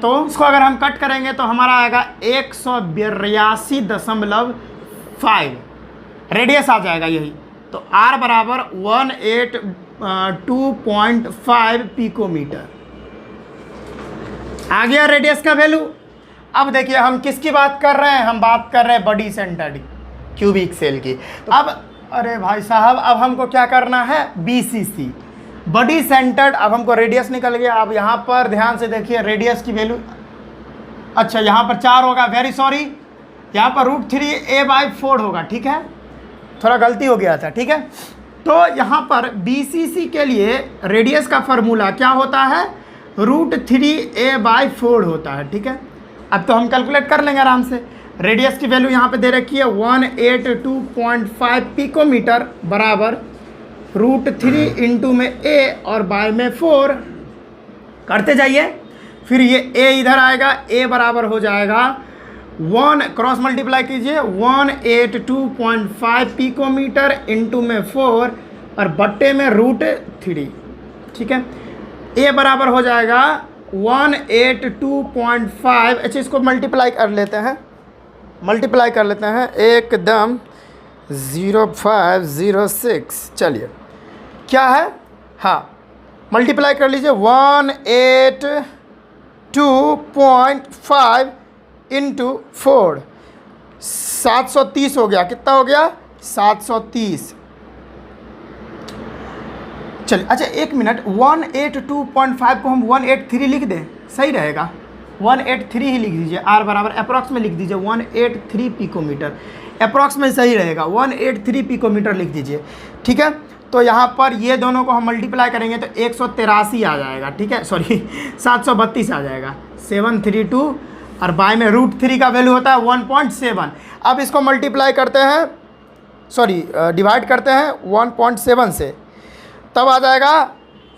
तो हमारा आएगा 182.5 रेडियस आ जाएगा यही। तो R बराबर 182.5 पिकोमीटर आ गया रेडियस का वैल्यू। अब देखिए हम किसकी बात कर रहे हैं? हम बात कर रहे हैं बॉडी सेंटर्ड क्यूबिक सेल की। तो अब अरे भाई साहब, अब हमको क्या करना है, BCC बॉडी सेंटर्ड। अब हमको रेडियस निकल गया। अब यहाँ पर ध्यान से देखिए रेडियस की वैल्यू, अच्छा यहाँ पर 4 होगा, वेरी सॉरी, यहाँ पर √3a/4 होगा, ठीक है, थोड़ा गलती हो गया था, ठीक है। तो यहाँ पर BCC के लिए रेडियस का फार्मूला क्या होता है, √3a/4 होता है, ठीक है। अब तो हम कैलकुलेट कर लेंगे आराम से। रेडियस की वैल्यू यहाँ पे दे रखी है 182.5 पिकोमीटर बराबर √3 इंटू में a और बाय में 4 करते जाइए। फिर ये a इधर आएगा, a बराबर हो जाएगा 1, क्रॉस मल्टीप्लाई कीजिए, 182.5 पिकोमीटर इंटू में 4 और बट्टे में √3, ठीक है। a बराबर हो जाएगा 182.5, अच्छा इसको मल्टीप्लाई कर लेते हैं, एकदम 0506, चलिए क्या है, हाँ मल्टीप्लाई कर लीजिए, 182.5 इंटू 4, 730 हो गया, कितना हो गया, 730। चलिए अच्छा एक मिनट, 182.5 को हम 183 लिख दें, सही रहेगा, 183 ही लिख दीजिए, r बराबर अप्रॉक्स में लिख दीजिए 183 पिकोमीटर, अप्रॉक्स में सही रहेगा, 183 पिकोमीटर लिख दीजिए, ठीक है। तो यहाँ पर ये दोनों को हम मल्टीप्लाई करेंगे तो 183 आ जाएगा, ठीक है, सॉरी 732 आ जाएगा, 732 और बाय में √3 का वैल्यू होता है 1.7। अब इसको मल्टीप्लाई करते हैं, सॉरी डिवाइड करते हैं 1.7 से, तब आ जाएगा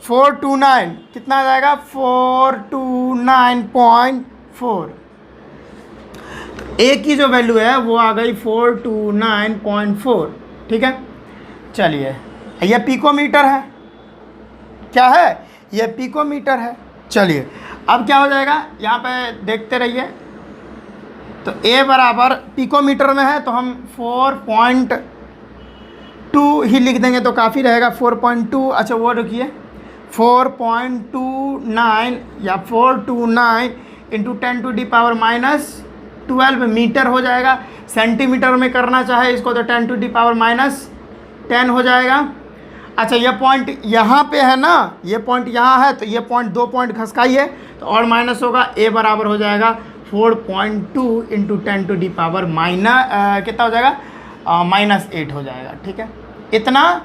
429, कितना आ जाएगा 429.4। ए की जो वैल्यू है वो आ गई 429.4, ठीक है। चलिए ये पिकोमीटर है, क्या है, ये पिकोमीटर है। चलिए अब क्या हो जाएगा, यहाँ पे देखते रहिए, तो ए बराबर पिकोमीटर में है तो हम 4.2 ही लिख देंगे तो काफ़ी रहेगा, 4.2, अच्छा वो रुकिए, 4.29 या 429 इंटू 10⁻⁻12 मीटर हो जाएगा। सेंटीमीटर में करना चाहे इसको तो 10⁻10 हो जाएगा। अच्छा ये पॉइंट यहाँ पे है ना, ये पॉइंट यहाँ है तो ये पॉइंट 2 पॉइंट खसकाइए तो और माइनस होगा, ए बराबर हो जाएगा 4.2 इंटू 10⁻⁻, कितना हो जाएगा, -8 हो जाएगा, ठीक है। इतना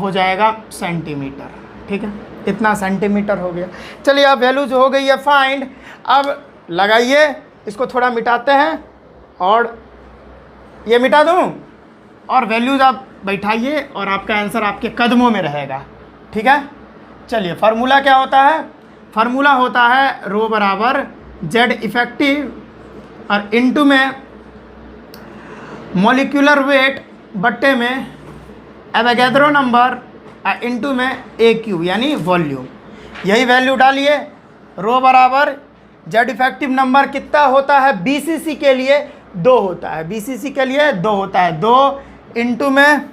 हो जाएगा सेंटीमीटर, ठीक है, इतना सेंटीमीटर हो गया। चलिए अब वैल्यू जो हो गई है फाइंड, अब लगाइए, इसको थोड़ा मिटाते हैं और ये मिटा दूँ और वैल्यूज़ आप बैठाइए और आपका आंसर आपके कदमों में रहेगा, ठीक है। चलिए फार्मूला क्या होता है, फार्मूला होता है रो बराबर जेड इफेक्टिव और इनटू में मॉलिक्यूलर वेट बट्टे में एवोगैड्रो नंबर इनटू में ए क्यूब यानी वॉल्यूम। यही वैल्यू डालिए, रो बराबर जेड इफेक्टिव नंबर कितना होता है, BCC के लिए 2 होता है, BCC के लिए 2 होता है, 2 इंटू में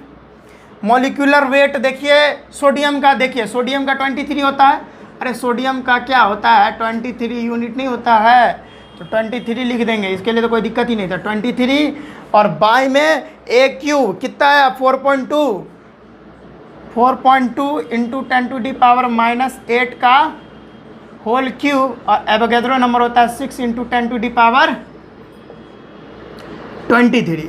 मॉलिक्यूलर वेट, देखिए सोडियम का, देखिए सोडियम का 23 होता है, अरे सोडियम का क्या होता है 23 यूनिट नहीं होता है, तो 23 लिख देंगे, इसके लिए तो कोई दिक्कत ही नहीं था, 23 और बाय में ए क्यूब कितना है 4.2 इंटू 10⁻⁻8 का होल क्यूब और एवोगैड्रो नंबर होता है 6 इंटू 10⁻23।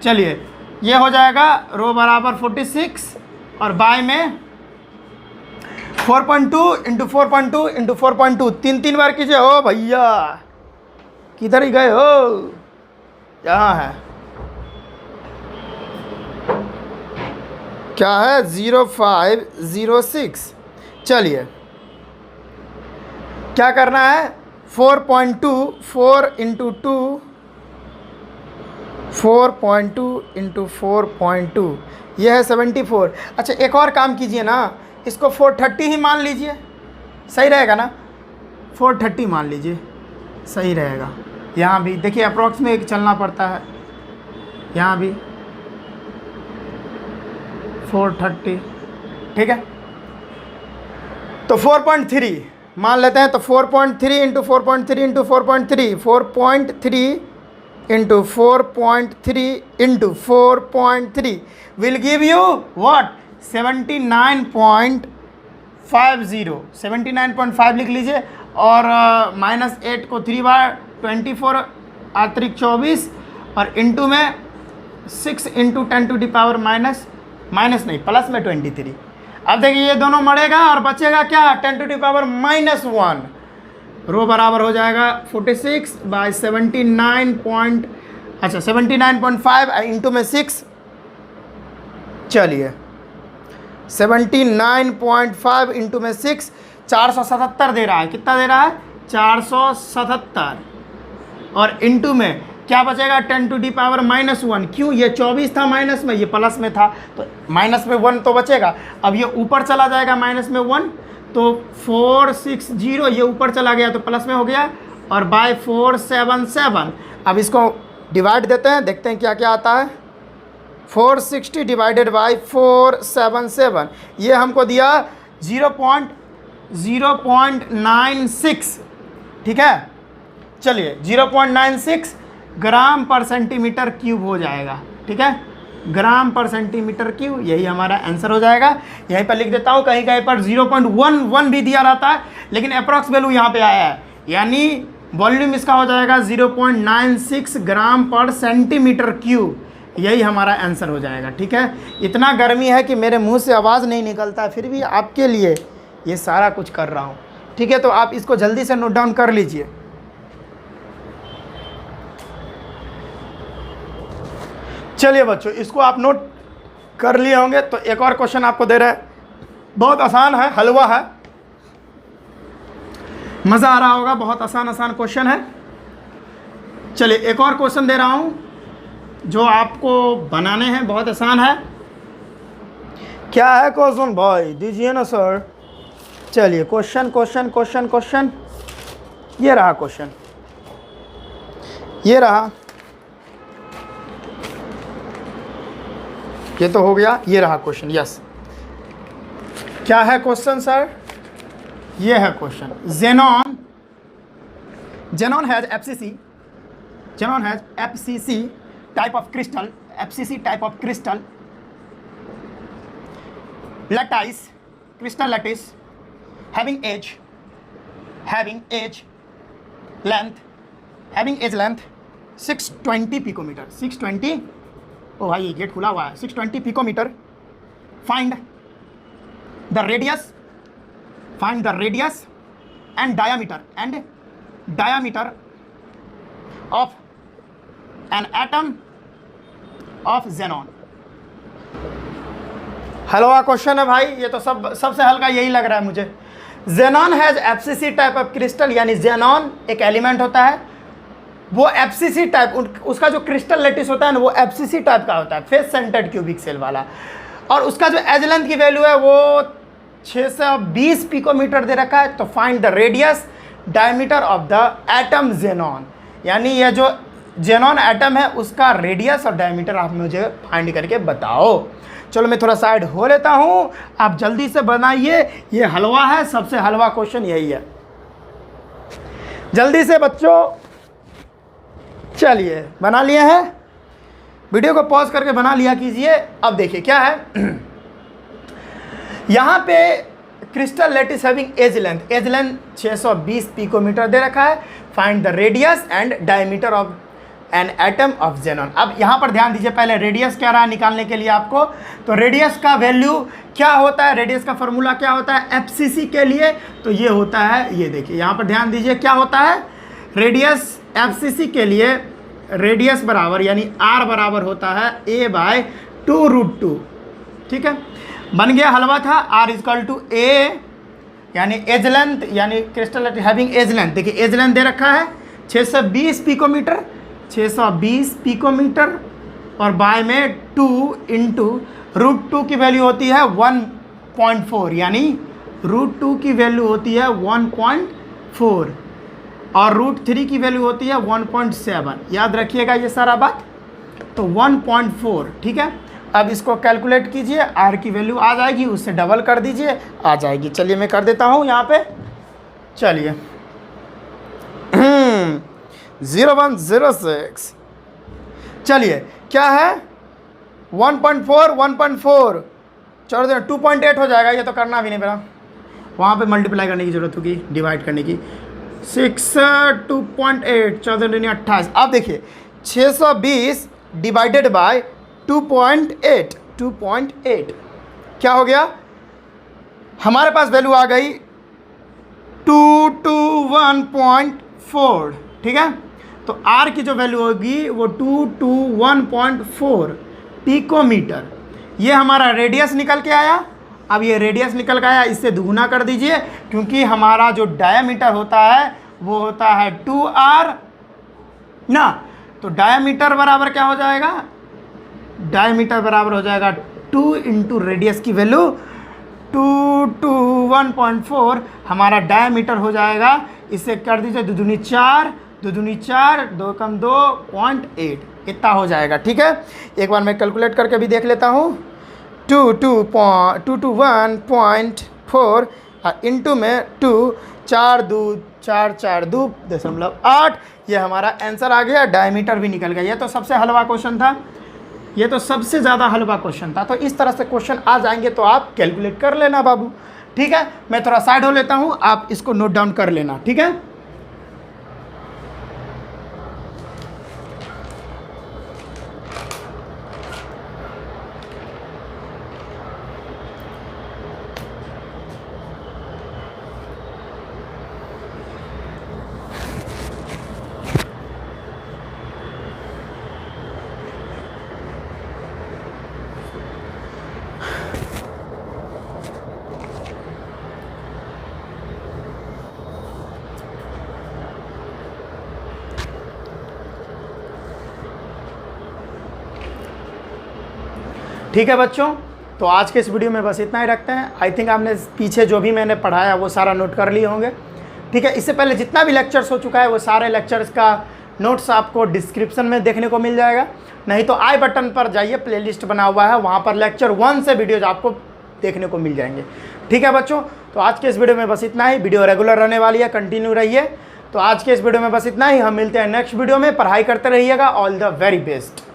चलिए ये हो जाएगा रो बराबर 46 और बाय में 4.2 इंटू 4.2 इंटू 4.2, 3 बार कीजिए। ओ भैया किधर ही गए हो, यहाँ है, क्या है 0506। चलिए क्या करना है, 4.2 4 इंटू 2, 4.2 इंटू 4.2 यह है 74। अच्छा एक और काम कीजिए ना, इसको 430 ही मान लीजिए, सही रहेगा ना, 430 मान लीजिए, सही रहेगा। यहाँ भी देखिए अप्रॉक्स में एक चलना पड़ता है, यहाँ भी 430, ठीक है। तो 4.3 मान लेते हैं, तो 4.3 into 4.3 into 4.3, 4.3 into 4.3 into 4.3 will give you what? 79.50, 79.5 लिख लीजिए, और -8 को 3 बार 24 अतिरिक्त 24 और इंटू में 6 into 10 to the power minus नहीं प्लस में 23। अब देखिए ये दोनों मरेगा और बचेगा क्या? 10 टू द पावर -1। रो बराबर हो जाएगा 46 बाई 79.5 इंटू में 6, चलिए 79.5 इंटू में 6 477 दे रहा है। कितना दे रहा है? 477। और इंटू में क्या बचेगा? 10 टू दी पावर -1। क्यों? ये 24 था माइनस में, ये प्लस में था, तो माइनस में 1 तो बचेगा। अब ये ऊपर चला जाएगा माइनस में 1, तो 460 ये ऊपर चला गया तो प्लस में हो गया, और बाय 477। अब इसको डिवाइड देते हैं, देखते हैं क्या क्या आता है। 460 डिवाइडेड बाई 477 ये हमको दिया 0.96, ठीक है। चलिए 0.96 ग्राम पर सेंटीमीटर क्यूब हो जाएगा, ठीक है, ग्राम पर सेंटीमीटर क्यूब, यही हमारा आंसर हो जाएगा। यहीं पर लिख देता हूँ, कहीं कहीं पर 0.11 भी दिया रहता है, लेकिन अप्रॉक्स वैल्यू यहाँ पे आया है, यानी वॉल्यूम इसका हो जाएगा 0.96 ग्राम पर सेंटीमीटर क्यूब, यही हमारा आंसर हो जाएगा, ठीक है। इतना गर्मी है कि मेरे मुंह से आवाज़ नहीं निकलता, फिर भी आपके लिए ये सारा कुछ कर रहा हूँ, ठीक है। तो आप इसको जल्दी से नोट डाउन कर लीजिए। चलिए बच्चों, इसको आप नोट कर लिए होंगे, तो एक और क्वेश्चन आपको दे रहे हैं, बहुत आसान है, हलवा है, मज़ा आ रहा होगा, बहुत आसान क्वेश्चन है। चलिए एक और क्वेश्चन दे रहा हूँ जो आपको बनाने हैं, बहुत आसान है। क्या है क्वेश्चन भाई? दीजिए ना सर। चलिए क्वेश्चन, ये रहा क्वेश्चन, ये रहा, ये तो हो गया, ये रहा क्वेश्चन। यस, क्या है क्वेश्चन सर? ये है question. Xenon has FCC type of crystal, crystal lattice having edge length 620 picometer, 620, ओ भाई ये गेट खुला हुआ है, 620 picometer. Find the radius and diameter of an atom of xenon। हलवा क्वेश्चन है भाई, ये तो सबसे हल्का यही लग रहा है मुझे। xenon has FCC type of crystal, यानी xenon एक एलिमेंट होता है, वो FCC टाइप, उसका जो क्रिस्टल लैटिस होता है ना, वो FCC टाइप का होता है, फेस सेंटर्ड क्यूबिक सेल वाला, और उसका जो एज लेंथ की वैल्यू है वो 620 पिकोमीटर दे रखा है। तो find the radius diameter of the atom xenon, यानी ये जो xenon एटम है उसका रेडियस और डायमीटर आप मुझे फाइंड करके बताओ। चलो मैं थोड़ा साइड हो लेता हूँ, आप जल्दी से बनाइए, ये हलवा है, सबसे हलवा क्वेश्चन यही है, जल्दी से बच्चों। चलिए बना लिए हैं, वीडियो को पॉज करके बना लिया कीजिए। अब देखिए क्या है, यहाँ पे crystal lattice having edge length 620 picometre दे रखा है। Find the radius and diameter of an atom of xenon। अब यहाँ पर ध्यान दीजिए, पहले रेडियस क्या रहा निकालने के लिए आपको, तो रेडियस का वैल्यू क्या होता है, रेडियस का फॉर्मूला क्या होता है FCC के लिए, तो ये होता है, ये देखिए यहाँ पर ध्यान दीजिए क्या होता है, रेडियस FCC के लिए रेडियस बराबर, यानी R बराबर होता है a/2√2, ठीक है। बन गया हलवा था। R = a, यानी एज लेंथ, यानी क्रिस्टल हैविंग एज लेंथ, देखिए एज लेंथ दे रखा है 620 पिकोमीटर, और बाय में 2 × √2 की वैल्यू होती है 1.4, यानी √2 की वैल्यू होती है 1.4, और √3 की वैल्यू होती है 1.7। याद रखिएगा ये सारा बात, तो 1.4, ठीक है। अब इसको कैलकुलेट कीजिए, R की वैल्यू आ जाएगी, उससे डबल कर दीजिए, आ जाएगी। चलिए मैं कर देता हूँ यहाँ पे, चलिए 0106 चलिए क्या है 1.4 1.4 छोड़ देना 2.8 हो जाएगा, ये तो करना भी नहीं पड़ा, वहाँ पे मल्टीप्लाई करने की ज़रूरत होगी, डिवाइड करने की। 6 2.8 14×28। अब देखिए 620 डिवाइडेड बाय 2.8 क्या हो गया, हमारे पास वैल्यू आ गई 221.4, ठीक है। तो R की जो वैल्यू होगी वो 221.4 पिकोमीटर। ये हमारा रेडियस निकल के आया। अब ये रेडियस निकल के आया, इससे दुगुना कर दीजिए, क्योंकि हमारा जो डायामीटर होता है वो होता है 2R ना। तो डायामीटर बराबर क्या हो जाएगा, डायामीटर बराबर हो जाएगा 2 इंटू रेडियस की वैल्यू 221.4 हमारा डायामीटर हो जाएगा। इससे कर दीजिए 2 दूनी 4 2 दूनी 4 2 कम 2.8 इतना हो जाएगा, ठीक है। एक बार मैं कैलकुलेट करके भी देख लेता हूँ। 221.4 इंटू में 2 4 2 4 4 2.8 ये हमारा आंसर आ गया, डायमीटर भी निकल गया। ये तो सबसे हलवा क्वेश्चन था, ये तो सबसे ज़्यादा हलवा क्वेश्चन था। तो इस तरह से क्वेश्चन आ जाएंगे तो आप कैलकुलेट कर लेना बाबू, ठीक है। मैं थोड़ा साइड हो लेता हूँ, आप इसको नोट डाउन कर लेना, ठीक है। ठीक है बच्चों, तो आज के इस वीडियो में बस इतना ही रखते हैं। आई थिंक आपने पीछे जो भी मैंने पढ़ाया वो सारा नोट कर लिए होंगे, ठीक है। इससे पहले जितना भी लेक्चर्स हो चुका है वो सारे लेक्चर्स का नोट्स आपको डिस्क्रिप्शन में देखने को मिल जाएगा, नहीं तो आई बटन पर जाइए, प्लेलिस्ट बना हुआ है, वहाँ पर लेक्चर 1 से वीडियोज़ आपको देखने को मिल जाएंगे, ठीक है बच्चों। तो आज के इस वीडियो में बस इतना ही, वीडियो रेगुलर रहने वाली है, कंटिन्यू रहिए। तो आज के इस वीडियो में बस इतना ही, हम मिलते हैं नेक्स्ट वीडियो में। पढ़ाई करते रहिएगा, ऑल द वेरी बेस्ट।